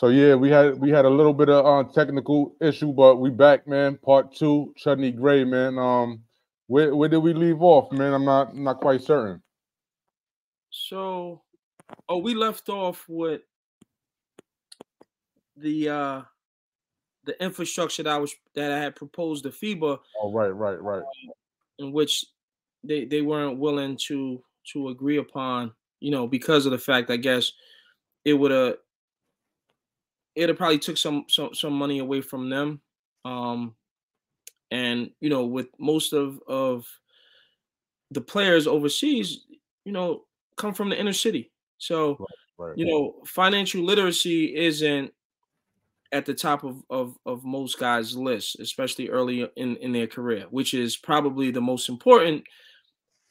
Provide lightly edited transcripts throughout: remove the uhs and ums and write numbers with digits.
So yeah, we had a little bit of technical issue, but we back, man. Part two, Chudney Gray, man. Where did we leave off, man? I'm not quite certain. So, oh, we left off with the uh the infrastructure that I had proposed to FIBA, Oh, right, right, right. in which they weren't willing to agree upon. Because of the fact, I guess it would have it'd probably took some money away from them. Um, and with most of the players overseas, you know, come from the inner city. So, Right, right, financial literacy isn't at the top of most guys' lists, especially early in their career, which is probably the most important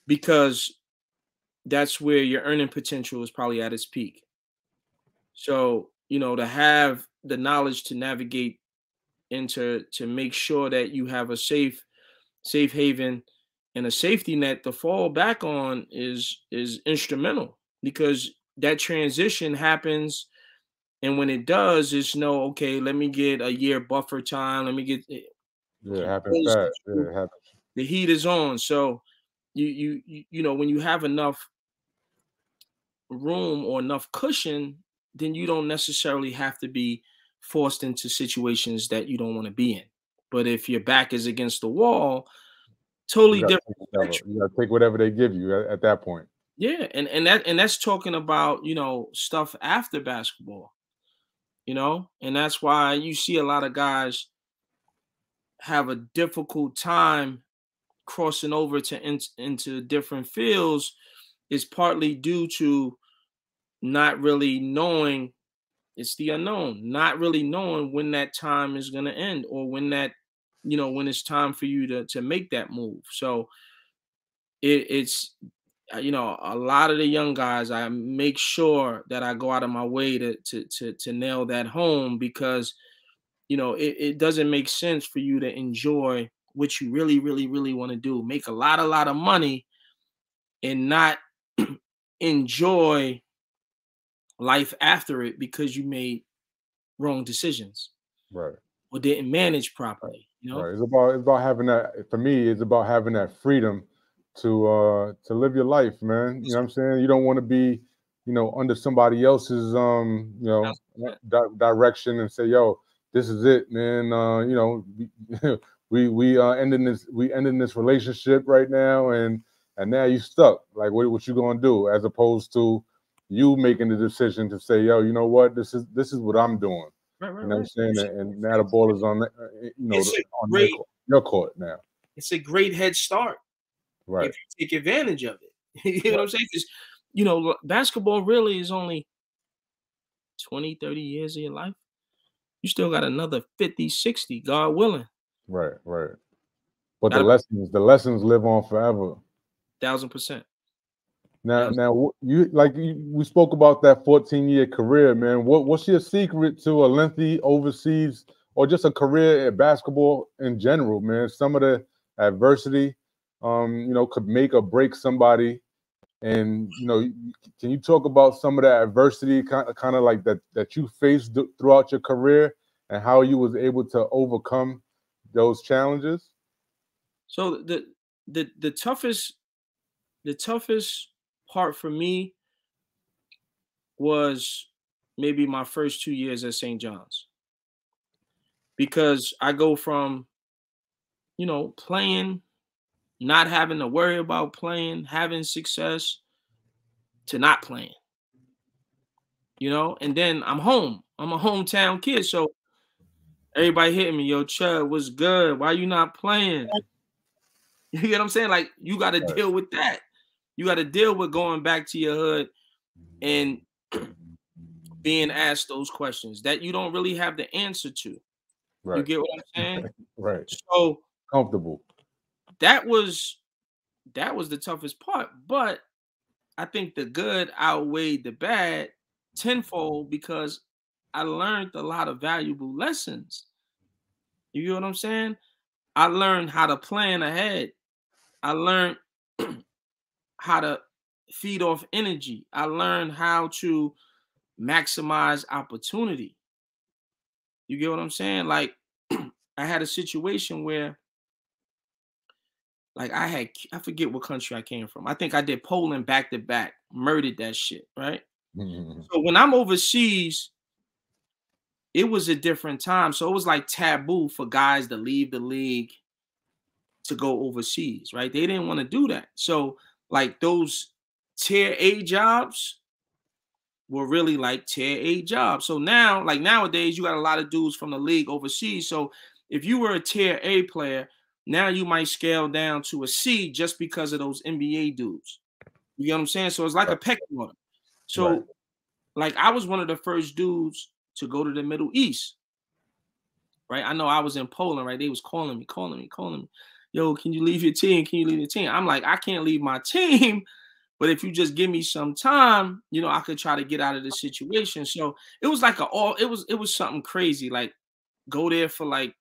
because that's where your earning potential is probably at its peak. So, to have the knowledge to navigate and to make sure that you have a safe haven and a safety net to fall back on is instrumental because that transition happens, and when it does, it's no, okay, let me get a year buffer time, let me get yeah. It happens opposed fast. to Yeah, it happens. the heat is on. So when you have enough room or enough cushion, then you don't necessarily have to be forced into situations that you don't want to be in. But if your back is against the wall, You totally got to different take whatever. spectrum. You got to take whatever they give you at that point. Yeah, and that's talking about stuff after basketball, and that's why you see a lot of guys have a difficult time crossing over into different fields is partly due to not really knowing. It's the unknown, not really knowing when that time is going to end or when it's time for you to make that move. So it's a lot of the young guys, I make sure that I go out of my way to nail that home because it doesn't make sense for you to enjoy what you really really really want to do, make a lot of money, and not enjoy life after it because you made wrong decisions Right. or didn't manage Right. properly. Right. It's about having that. For me, it's about having that freedom to live your life, man. You know what I'm saying? You don't want to be, under somebody else's direction and say, "Yo, this is it, man." We ending this relationship right now, and now you stuck. Like, what you gonna do? As opposed to you making the decision to say, "Yo, you know what? This is what I'm doing." Right, right, You know what I'm right. saying? And now the ball is on, It's a on their great court, your court now. it's a great head start Right, if you take advantage of it. You know what right, I'm saying? 'Cause, basketball really is only 20, 30 years of your life. You still got another 50, 60, God willing. right, right. But the Gotta lessons, the lessons live on forever. 1000%. Now, 1000. now, we spoke about that 14-year career, man. What's your secret to a lengthy overseas or just a career at basketball in general, man? Some of the adversity, could make or break somebody. And can you talk about some of that adversity, kind of like that you faced throughout your career, and how you was able to overcome those challenges? So the toughest part for me was maybe my first 2 years at St. John's because I go from playing, not having to worry about playing, having success, to not playing, and then I'm home. I'm a hometown kid, so everybody hitting me, yo, Chud, what's good? Why you not playing? You get what I'm saying? Like, you got to Right, deal with that. You got to deal with going back to your hood and being asked those questions that you don't really have the answer to. You right, get what I'm saying? right. So Comfortable. that was that was the toughest part, but I think the good outweighed the bad tenfold because I learned a lot of valuable lessons. You get what I'm saying? I learned how to plan ahead. I learned how to feed off energy. I learned how to maximize opportunity. You get what I'm saying? Like, I had a situation where, like, I forget what country I came from. I think I did Poland back to back, murdered that shit, right? So when I'm overseas, it was a different time. So it was like taboo for guys to leave the league to go overseas, right? They didn't want to do that. So like those tier A jobs were really like tier A jobs. So now, like nowadays, you got a lot of dudes from the league overseas. So if you were a tier A player, now you might scale down to a C just because of those NBA dudes. You get what I'm saying? So it's like a pecking order. So like I was one of the first dudes to go to the Middle East. Right. I know I was in Poland, right? They was calling me. Yo, can you leave your team? Can you leave your team? I'm like, I can't leave my team. But if you just give me some time, you know, I could try to get out of the situation. So it was like it was something crazy. Like go there for like,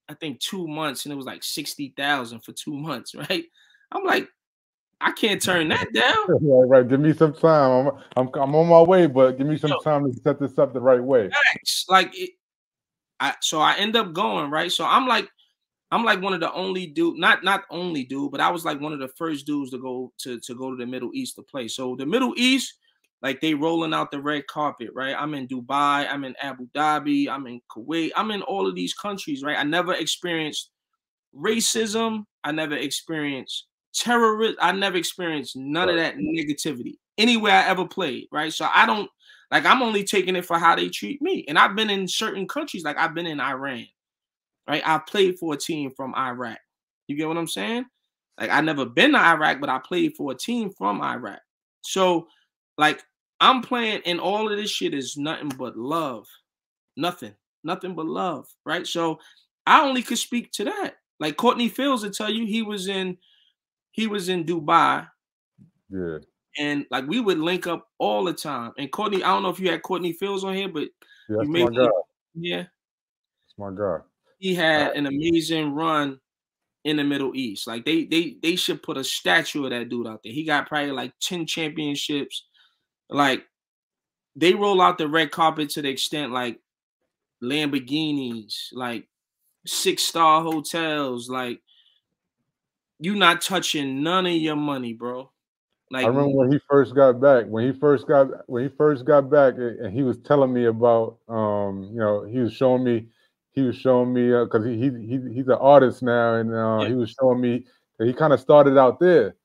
I think 2 months, and it was like 60,000 for 2 months, right? I'm like, I can't turn that down. Right. Give me some time. I'm on my way, but give me some time to set this up the right way. Like so I end up going, right? So I'm like one of the only not only dude, but I was like one of the first dudes to go to the Middle East to play. So the Middle East, like they rolling out the red carpet, right? I'm in Dubai, I'm in Abu Dhabi, I'm in Kuwait, I'm in all of these countries, right? I never experienced racism, I never experienced terrorism, I never experienced none of that negativity anywhere I ever played, right? So I don't like I'm only taking it for how they treat me. And I've been in certain countries, like I've been in Iran. Right, I played for a team from Iraq. You get what I'm saying? Like I never been to Iraq, but I played for a team from Iraq. So, like I'm playing, and all of this shit is nothing but love, nothing but love, right? So I only could speak to that. Like Courtney Fields will tell you he was in Dubai, Yeah, and like we would link up all the time. And Courtney, I don't know if you had Courtney Fields on here, but yeah, you that's may my guy. yeah, That's my guy. he had an amazing run in the Middle East. Like they should put a statue of that dude out there. He got probably like 10 championships. Like they roll out the red carpet to the extent like Lamborghinis, like 6-star hotels, like you not touching none of your money, bro. Like I remember when he first got back. When he first got back, and he was telling me about, you know, he was showing me because he's an artist now, and he was showing me that he kind of started out there,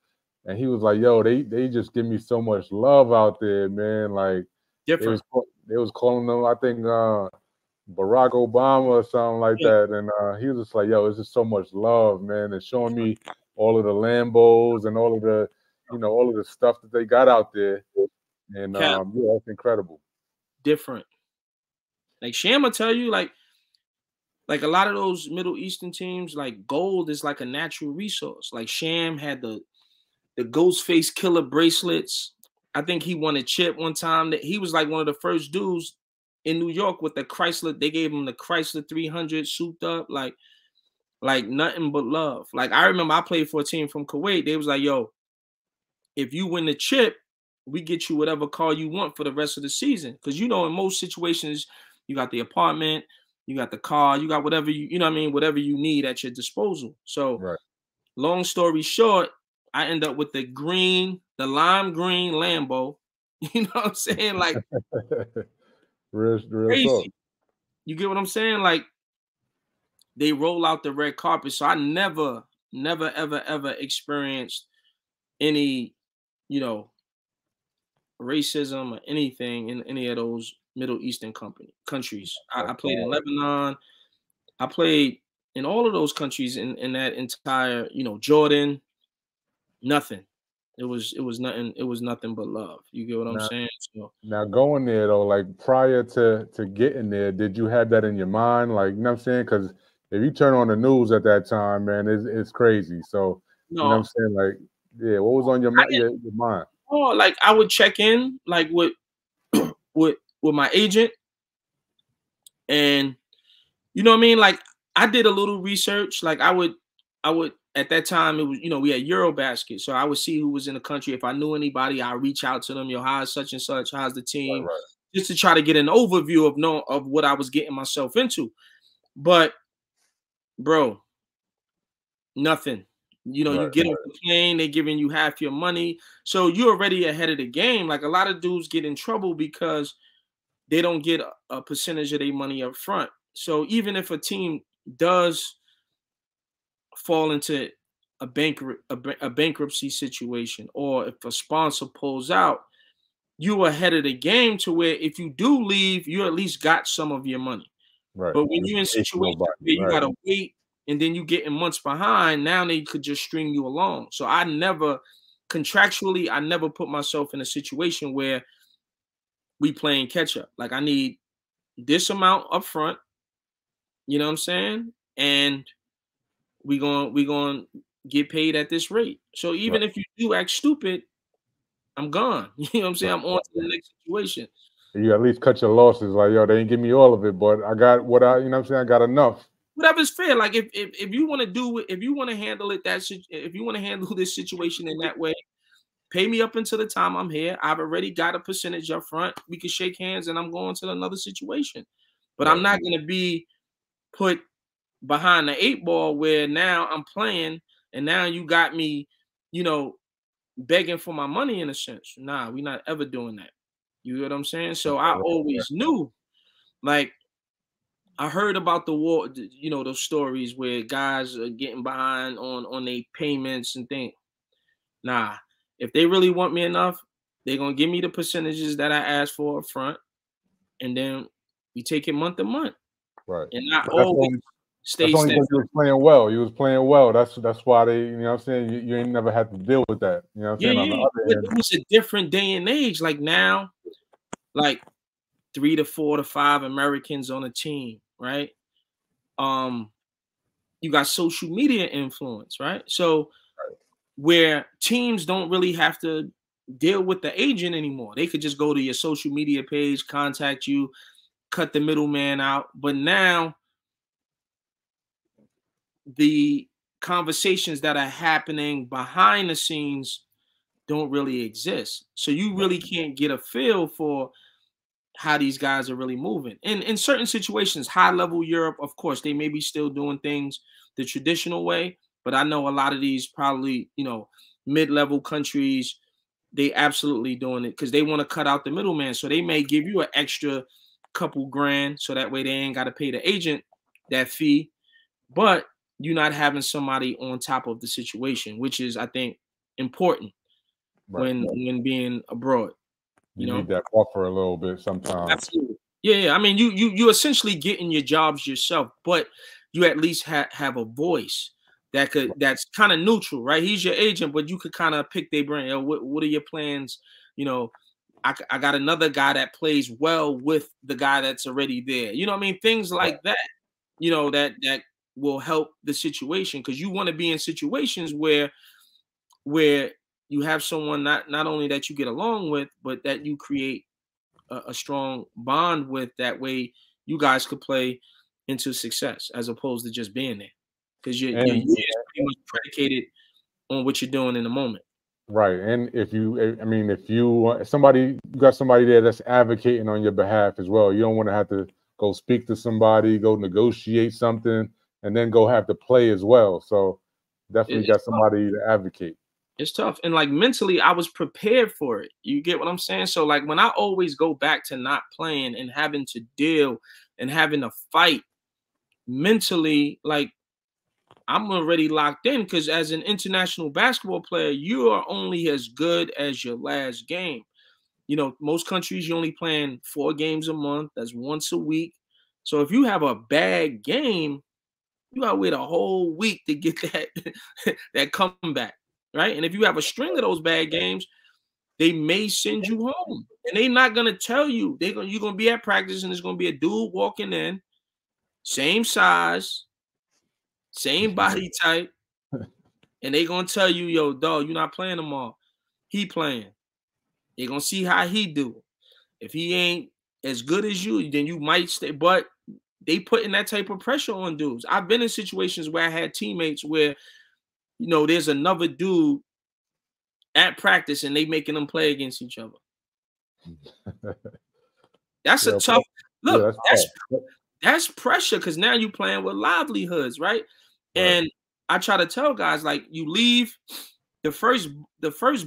and he was like, "Yo, they just give me so much love out there, man. Like different. they was calling them, I think, Barack Obama or something like that, and he was just like, "Yo, it's just so much love, man," and showing me all of the Lambos and all of the, you know, all of the stuff that they got out there, and yeah, that's incredible. Different. Like Sham will tell you, like a lot of those Middle Eastern teams, like gold is like a natural resource. Like Sham had the Ghostface Killer bracelets. I think he won a chip one time. That he was like one of the first dudes in New York with the Chrysler. They gave him the Chrysler 300 souped up, like nothing but love. Like I remember I played for a team from Kuwait. They was like, "Yo, if you win the chip, we get you whatever car you want for the rest of the season." Because you know, in most situations, you got the apartment, you got the car, you got whatever you know what I mean, whatever you need at your disposal. So, long story short, I end up with the lime green Lambo. You know what I'm saying? Like real crazy. talk. You get what I'm saying? Like they roll out the red carpet. So I never, ever experienced any, you know, racism or anything in any of those Middle Eastern countries. I played in Lebanon. I played in all of those countries in that entire, you know, Jordan. Nothing. It was nothing. It was nothing but love. You get what I'm saying? So, now going there though, like prior to getting there, did you have that in your mind? Like, you know what I'm saying? Because if you turn on the news at that time, man, it's crazy. So, no, you know what I'm saying? Like, yeah, what was on your mind? Oh, like I would check in like with with my agent, and you know what I mean? Like I did a little research. Like I would at that time it was, you know, we had Eurobasket. So I would see who was in the country. If I knew anybody, I'd reach out to them. Yo, how's such and such? How's the team? just to try to get an overview of what I was getting myself into. But bro, nothing. You know, you Right. get off the plane, they giving you half your money. So you're already ahead of the game. Like a lot of dudes get in trouble because they don't get a percentage of their money up front. So even if a team does fall into a bankruptcy situation, or if a sponsor pulls out, you ahead of the game to where if you do leave, you at least got some of your money. Right. But when you're in Ain't situations nobody. where you Right. gotta wait and then you getting months behind, now they could just string you along. So I never contractually, I never put myself in a situation where we playing catch up. Like I need this amount up front, you know what I'm saying? And we going to get paid at this rate. So Right. even if you do act stupid, I'm gone. You know what I'm saying? Right. I'm on to the next situation. You at least cut your losses. Like, yo, they ain't give me all of it, but I got what I, you know what I'm saying? I got enough. Whatever's fair. Like if you want to do it, if you want to handle it if you want to handle this situation in that way, pay me up until the time I'm here. I've already got a percentage up front. We can shake hands and I'm going to another situation. But I'm Right. not going to be put behind the eight ball where now I'm playing and now you got me, you know, begging for my money in a sense. Nah, we're not ever doing that. You know what I'm saying? So I always knew, like, I heard about the war, you know, those stories where guys are getting behind on their payments and things. Nah, if they really want me enough, they're gonna give me the percentages that I asked for up front, and then we take it month to month. Right. And I But always stay that's only because steadfast. you was playing well. You was playing well. That's why they, you know what I'm saying? You ain't never had to deal with that. You know what I'm Yeah, saying? On the yeah. other But end, it was a different day and age. Like now, like 3 to 4 to 5 Americans on a team, right? Um, you got social media influence, right? So where teams don't really have to deal with the agent anymore. They could just go to your social media page, contact you, cut the middleman out. But now the conversations that are happening behind the scenes don't really exist. So you really can't get a feel for how these guys are really moving. And in certain situations, high level Europe, of course, they may be still doing things the traditional way, but I know a lot of these probably, you know, mid-level countries, they absolutely doing it because they want to cut out the middleman. So they may give you an extra couple grand so that way they ain't got to pay the agent that fee, but you're not having somebody on top of the situation, which is, I think, important right. when being abroad. You You know, need that buffer a little bit sometimes. absolutely. Yeah, yeah. I mean, you essentially getting your jobs yourself, but you at least have a voice that's kind of neutral, right? He's your agent, but you could kind of pick their brain. Yo, what are your plans? You know, I got another guy that plays well with the guy that's already there. You know what I mean? Things Right. like that. You know that will help the situation because you want to be in situations where you have someone not only that you get along with, but that you create a strong bond with. That way, you guys could play into success as opposed to just being there because your And year is pretty much predicated on what you're doing in the moment. right. And if you, I mean, if you somebody, you got somebody there that's advocating on your behalf as well. You don't want to have to go speak to somebody, go negotiate something, and then go have to play as well. So definitely It's got somebody to advocate. It's tough. And like mentally, I was prepared for it. You get what I'm saying? So like when I always go back to not playing and having to deal and having to fight mentally, like I'm already locked in because as an international basketball player, you are only as good as your last game. You know, most countries you're only playing 4 games a month. That's once a week. So if you have a bad game, you gotta wait a whole week to get that that comeback, right? And if you have a string of those bad games, they may send you home, and they're not gonna tell you. You're gonna be at practice, and there's gonna be a dude walking in, same size, same body type, and they gonna tell you, "Yo, dog, you're not playing tomorrow. He playing." They're gonna see how he do. If he ain't as good as you, then you might stay. But they putting that type of pressure on dudes. I've been in situations where I had teammates where there's another dude at practice and they making them play against each other. That's a Yeah, tough yeah, look. that's tough. That's pressure because now you're playing with livelihoods, right? Right. And I try to tell guys like you leave the first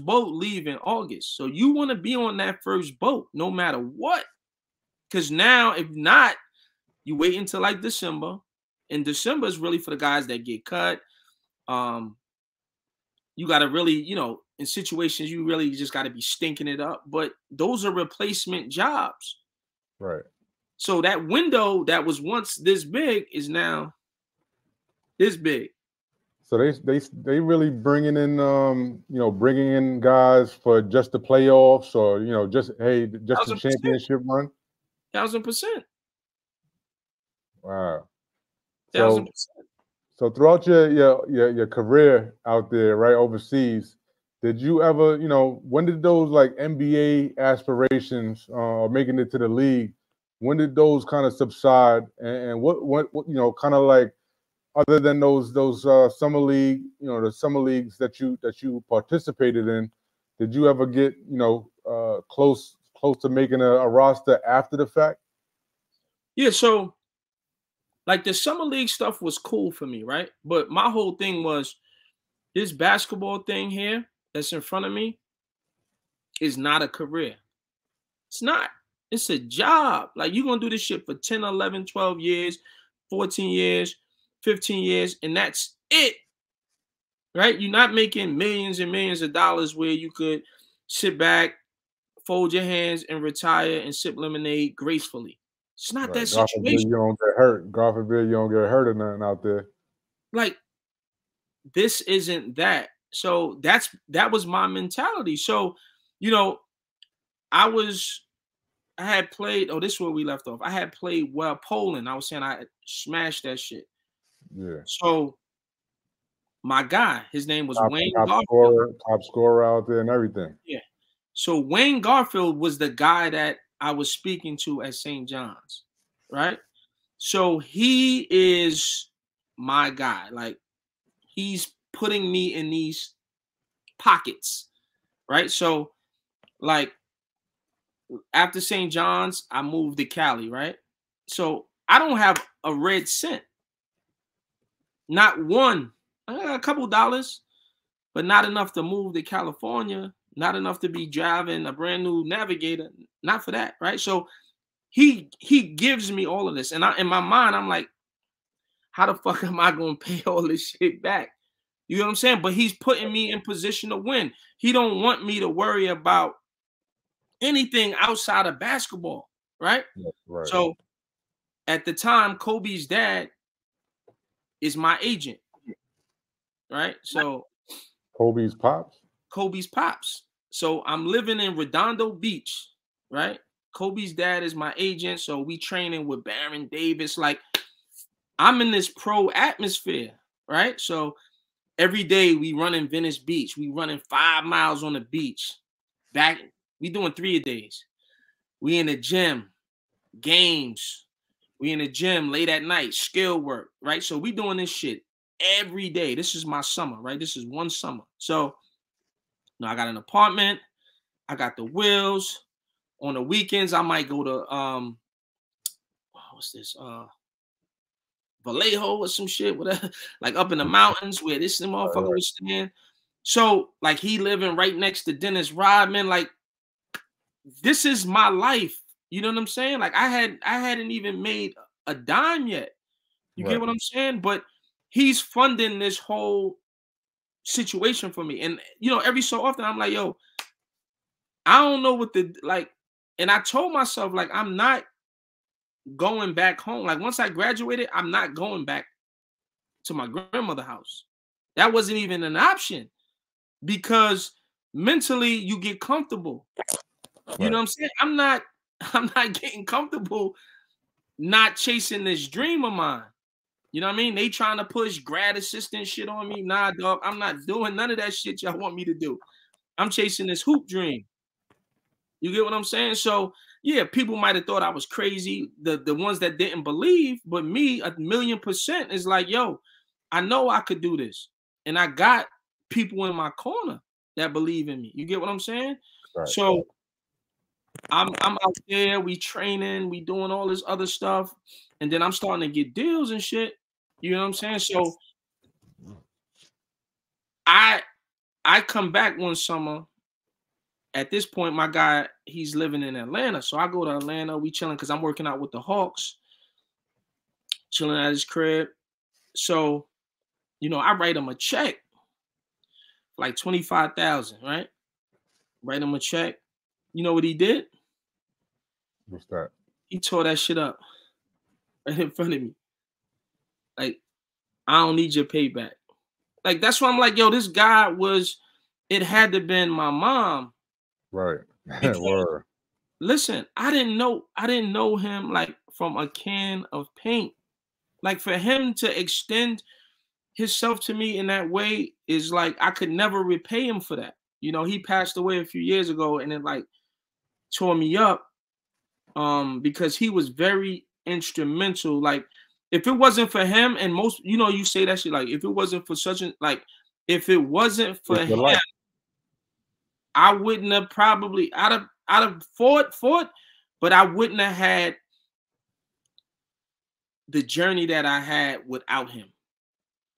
boat leave in August, so you want to be on that first boat no matter what. Because now, if not, you wait until like December, and December is really for the guys that get cut. You got to really, in situations you really just got to be stinking it up. But those are replacement jobs. Right. So that window that was once this big is now this big. So they really bringing in bringing in guys for just the playoffs or just the 1,000%. championship run. 1,000%. Wow. 1,000%. So throughout your career out there, right, overseas, did you ever, when did those like NBA aspirations or making it to the league, when did those kind of subside? And what kind of like other than those summer league, the summer leagues that you participated in, did you ever get close to making a roster after the fact? Yeah, so like the summer league stuff was cool for me, right? But my whole thing was this basketball thing here that's in front of me is not a career. It's not. It's a job. Like you're going to do this shit for 10, 11, 12 years, 14 years, 15 years, and that's it. Right? You're not making millions and millions of dollars where you could sit back, fold your hands, and retire and sip lemonade gracefully. It's not Right. that God forbid situation. you don't get hurt. God forbid you don't get hurt or nothing out there. Like, this isn't that. So that was my mentality. So, you know, I had played, oh, this is where we left off. I had played well Poland. I was saying I smashed that shit. Yeah. So my guy, his name was Wayne Top Garfield. top scorer out there and everything. Yeah. So Wayne Garfield was the guy that I was speaking to at St. John's, right? So he is my guy. Like he's putting me in these pockets, right? So like after St. John's, I moved to Cali, right? So I don't have a red cent. Not one. I got a couple dollars, but not enough to move to California. Not enough to be driving a brand new Navigator. Not for that, right? So he gives me all of this, and in my mind, I'm like, how the fuck am I gonna pay all this shit back? You know what I'm saying? But he's putting me in position to win. He don't want me to worry about anything outside of basketball, right? Yeah, right. So at the time, Kobe's dad is my agent, right? So Kobe's pops. Kobe's pops. So I'm living in Redondo Beach, right? Kobe's dad is my agent, so we training with Baron Davis. Like I'm in this pro atmosphere, right? So every day we running Venice Beach. We running 5 miles on the beach. We doing 3 a days. We in the gym, games. We in the gym late at night, skill work, right? So we doing this shit every day. This is my summer, right? This is one summer. So I got an apartment. I got the wheels. On the weekends, I might go to what's this? Vallejo or some shit, whatever, like up in the mountains where this motherfucker was staying. So, like, he living right next to Dennis Rodman. Like, this is my life. You know what I'm saying? Like, I hadn't even made a dime yet. You get what I'm saying? But he's funding this whole situation for me. And every so often I'm like, yo, I don't know what and I told myself, like, I'm not going back home. Like once I graduated, I'm not going back to my grandmother's house. That wasn't even an option because mentally you get comfortable. You know what I'm saying? I'm not getting comfortable not chasing this dream of mine. You know what I mean? They trying to push grad assistant shit on me. Nah, dog, I'm not doing none of that shit y'all want me to do. I'm chasing this hoop dream. You get what I'm saying? So yeah, people might have thought I was crazy, the ones that didn't believe, but me, 1,000,000% is like, yo, I know I could do this. And I got people in my corner that believe in me. You get what I'm saying? Right. So I'm out there, we training, we doing all this other stuff, and then I'm starting to get deals and shit. You know what I'm saying? So I I come back one summer. At this point, my guy, he's living in Atlanta. So I go to Atlanta, we chilling because I'm working out with the Hawks, chilling at his crib. So, I write him a check, like 25,000, right? Write him a check. You know what he did? What's that? He tore that shit up right in front of me. Like, I don't need your payback. Like, that's why I'm like, yo, this guy it had to been my mom. Right. Because, listen, I didn't know him like from a can of paint. Like, for him to extend himself to me in that way is like, I could never repay him for that. He passed away a few years ago, and it like tore me up, because he was very instrumental. Like, if it wasn't for him, and most, you say that shit, like, if it wasn't for if it wasn't for him, I wouldn't have probably, I'd have fought, but I wouldn't have had the journey that I had without him,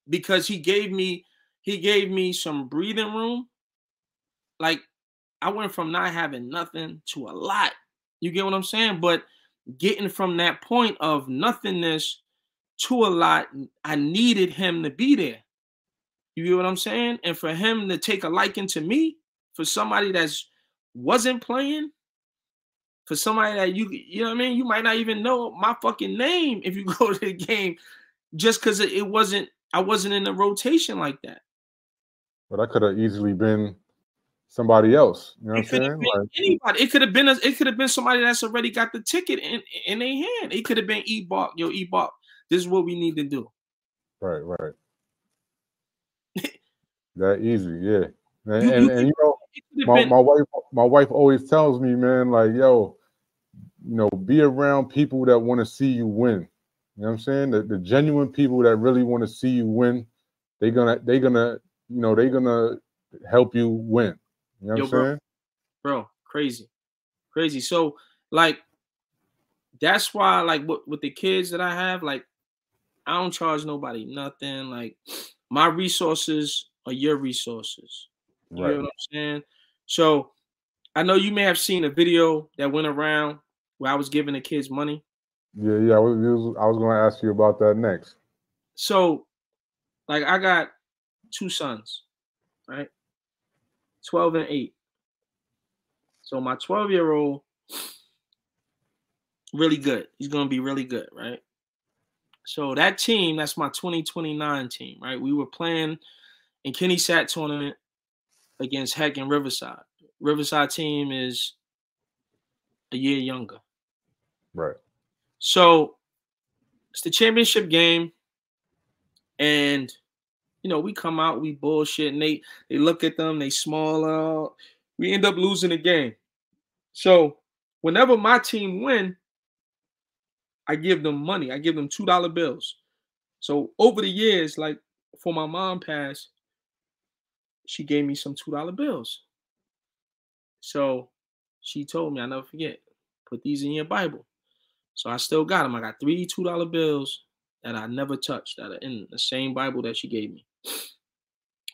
because he gave me some breathing room. Like, I went from not having nothing to a lot. You get what I'm saying? But getting from that point of nothingness to a lot, I needed him to be there. You get what I'm saying? And for him to take a liking to me, for somebody that's wasn't playing, for somebody that you know what I mean? You might not even know my fucking name if you go to the game, just because I wasn't in the rotation like that. But I could have easily been somebody else. You know what I'm saying? Like, anybody. It could have been somebody that's already got the ticket in their hand. It could have been E-Bark. Yo, E-Bark, this is what we need to do. Right. That easy, yeah. And my wife always tells me, man, like, yo, be around people that want to see you win. You know what I'm saying? The genuine people that really want to see you win, they're gonna help you win. You know what I'm saying? Bro, crazy. So, like, that's why, like, with the kids that I have, like, I don't charge nobody nothing. Like, my resources are your resources. You know what I'm saying? So, I know you may have seen a video that went around where I was giving the kids money. Yeah. I was going to ask you about that next. So, like, I got 2 sons, right? 12 and 8. So my 12-year-old, really good. He's going to be really good, right? So that team, that's my 2029 team, right? We were playing in Kenny Sat tournament against Heck and Riverside. Riverside team is a year younger. Right. So it's the championship game, and we come out, we bullshit, and they look at them, they small out. We end up losing the game. So whenever my team win, I give them money. I give them $2 bills. So over the years, like, before my mom passed, she gave me some $2 bills. So she told me, I never forget, put these in your Bible. So I still got them. I got 3 $2 bills that I never touched, that are in the same Bible that she gave me.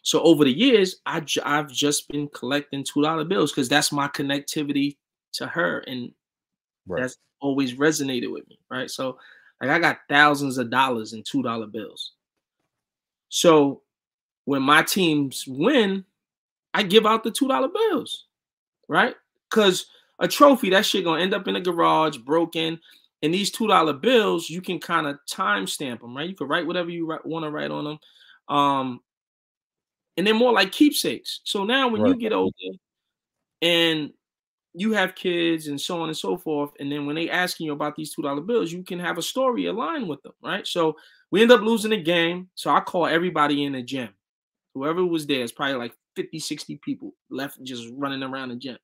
So over the years, I've just been collecting $2 bills because that's my connectivity to her, and that's always resonated with me, right? So, like, I got thousands of dollars in $2 bills. So when my teams win, I give out the $2 bills, right? Because a trophy, that shit gonna end up in the garage, broken. And these $2 bills, you can kind of timestamp them, right? You can write whatever you want to write on them. And they're more like keepsakes. So now when you get older and you have kids and so on and so forth, and then when they asking you about these $2 bills, you can have a story aligned with them, right? So we end up losing the game. So I call everybody in the gym. Whoever was there, it's probably like 50, 60 people left just running around the gym.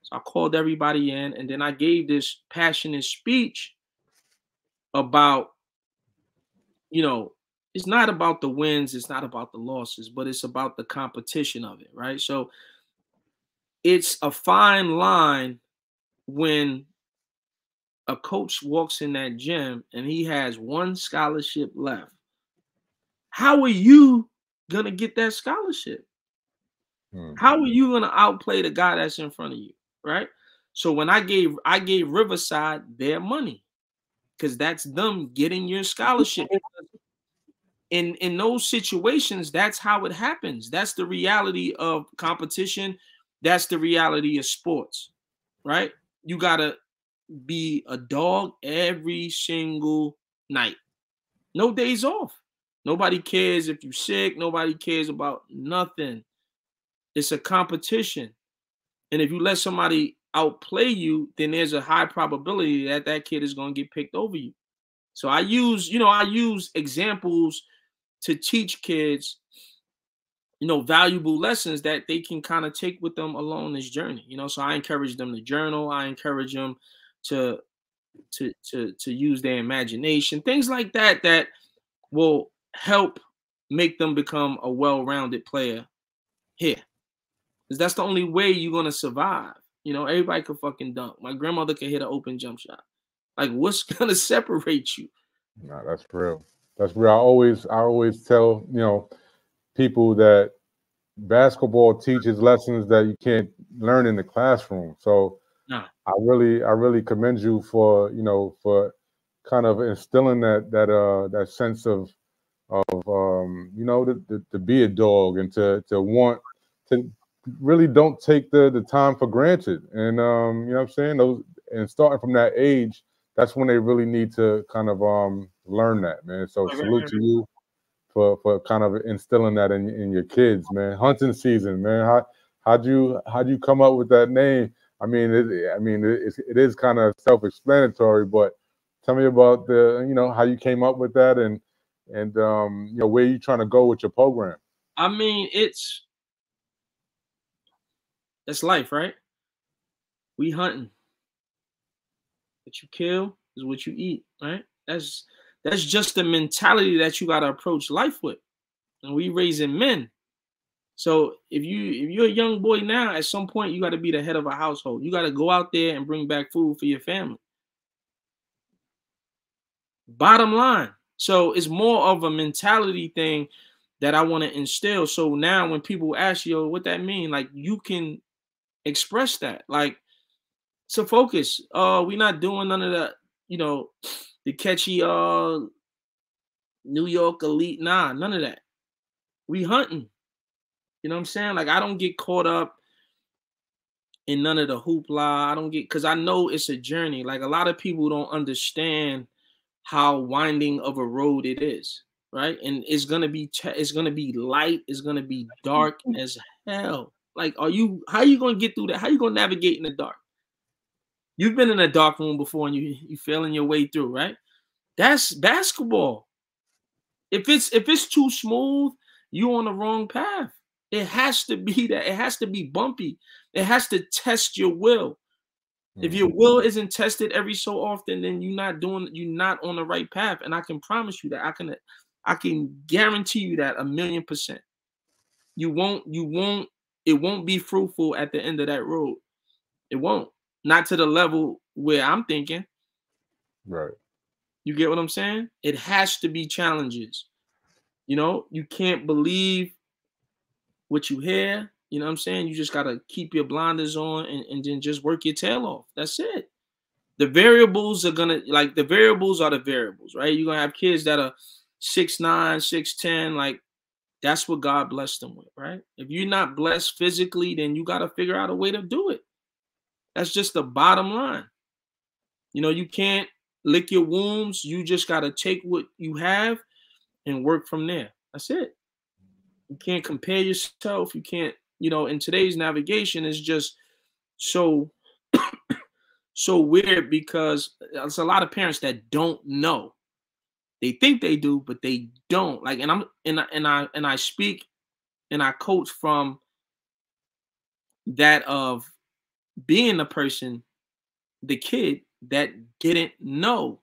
So I called everybody in, and then I gave this passionate speech about, it's not about the wins, it's not about the losses, but it's about the competition of it, right? So it's a fine line when a coach walks in that gym and he has one scholarship left, how are you gonna get that scholarship? How are you gonna outplay the guy that's in front of you, right? So when I gave Riverside their money because that's them getting your scholarship. In those situations, that's how it happens. That's the reality of competition. That's the reality of sports, right? You gotta be a dog every single night. No days off. Nobody cares if you're sick. Nobody cares about nothing. It's a competition. And if you let somebody outplay you, then there's a high probability that that kid is going to get picked over you. So I use examples to teach kids, valuable lessons that they can kind of take with them along this journey. So I encourage them to journal. I encourage them to use their imagination, things like that will help make them become a well-rounded player here. Because that's the only way you're gonna survive. Everybody could fucking dunk. My grandmother could hit an open jump shot. Like, what's gonna separate you? Nah, that's real. That's real. I always tell people that basketball teaches lessons that you can't learn in the classroom. So Nah. I really commend you for for kind of instilling that sense of to be a dog and to want to really don't take the time for granted. And you know what I'm saying? Those, and starting from that age, that's when they really need to kind of learn that, man. So salute to you for kind of instilling that in your kids, man. Hunting season, man. How'd you come up with that name? I mean, it is kind of self-explanatory, but tell me about how you came up with that and where you trying to go with your program. I mean, it's life, right? We hunting. What you kill is what you eat, right? That's just the mentality that you got to approach life with. And we raising men. So if you're a young boy now, at some point you got to be the head of a household. You got to go out there and bring back food for your family. Bottom line. So it's more of a mentality thing that I want to instill. So now when people ask you, what that mean, like you can express that. Like, so focus. We're not doing none of that, the catchy New York elite. Nah, none of that. We hunting. You know what I'm saying? Like, I don't get caught up in none of the hoopla. I don't get, because I know it's a journey. Like, a lot of people don't understand how winding of a road it is, right? And it's gonna be light. It's gonna be dark as hell. Like, how you gonna get through that? How you gonna navigate in the dark? You've been in a dark room before and you feeling your way through, right? That's basketball. If it's too smooth, you on the wrong path. It has to be that. It has to be bumpy. It has to test your will. If your will isn't tested every so often, then you're not on the right path. And I can promise you that. I can guarantee you that 1,000,000%. It won't be fruitful at the end of that road. It won't. Not to the level where I'm thinking. Right. You get what I'm saying? It has to be challenges. You can't believe what you hear. You know what I'm saying? You just got to keep your blinders on and then just work your tail off. That's it. The variables are the variables are the variables, right? You're going to have kids that are 6'9", 6'10", like that's what God blessed them with, right? If you're not blessed physically, then you got to figure out a way to do it. That's just the bottom line. You can't lick your wounds. You just got to take what you have and work from there. That's it. You can't compare yourself. You can't, in today's navigation is just so weird because there's a lot of parents that don't know. They think they do, but they don't. Like, and I speak and I coach from that of being the person, the kid that didn't know.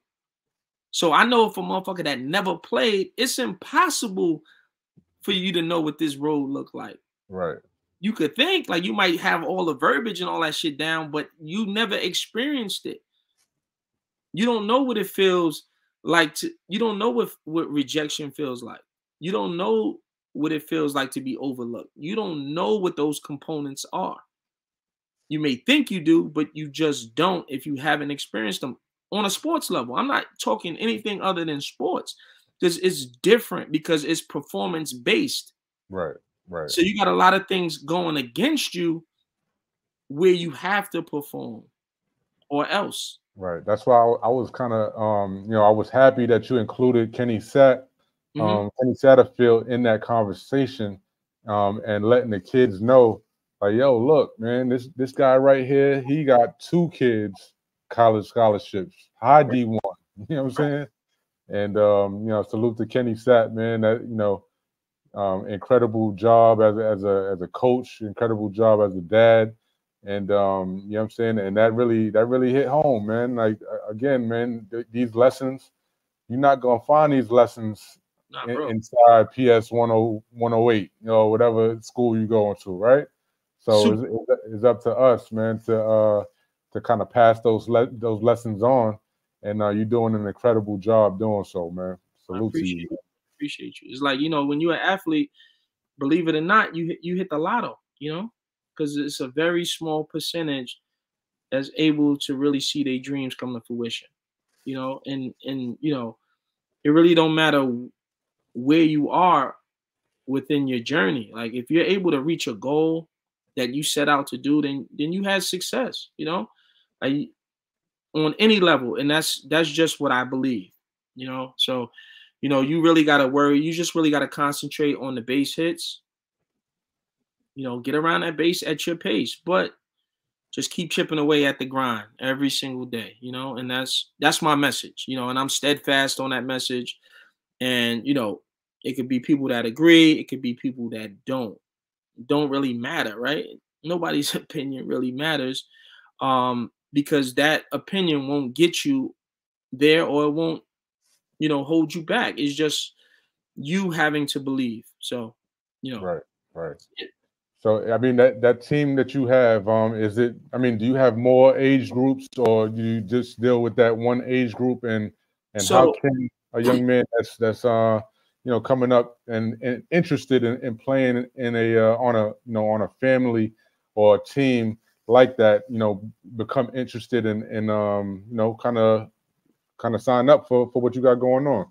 So I know if a motherfucker that never played, it's impossible for you to know what this road looked like. Right. you could think like you might have all the verbiage and all that shit down, but you never experienced it. You don't know what it feels like to, you don't know what rejection feels like. You don't know what it feels like to be overlooked. You don't know what those components are. You may think you do, but you just don't if you haven't experienced them on a sports level. I'm not talking anything other than sports because it's different because it's performance based. Right. Right. So you got a lot of things going against you where you have to perform or else. Right. That's why I was kind of, I was happy that you included Kenny Satterfield in that conversation, and letting the kids know, like, yo, look, man, this guy right here, he got 2 kids, college scholarships, high D1. You know what I'm saying? And salute to Kenny Sat, man. That incredible job as a coach, incredible job as a dad. And you know what I'm saying? And that really hit home, man. Like, again, man, these lessons, you're not gonna find these lessons inside PS 108, whatever school you going to, right? So it's up to us, man, to kind of pass those lessons on, and you're doing an incredible job doing so, man. Salute to you. Appreciate you. It's like, when you're an athlete, believe it or not, you hit the lotto, because it's a very small percentage that's able to really see their dreams come to fruition, and it really don't matter where you are within your journey. Like, if you're able to reach a goal that you set out to do, then you had success, like, on any level. And that's just what I believe, so you really got to worry. You just really got to concentrate on the base hits, get around that base at your pace, but just keep chipping away at the grind every single day, and that's my message, and I'm steadfast on that message. And, it could be people that agree. It could be people that don't really matter, right? Nobody's opinion really matters, because that opinion won't get you there, or it won't, hold you back. It's just you having to believe. So, Right. So, I mean, that team that you have, do you have more age groups, or do you just deal with that one age group? And how can a young man that's coming up and interested in playing in on a family or a team like that, become interested in kind of sign up for what you got going on?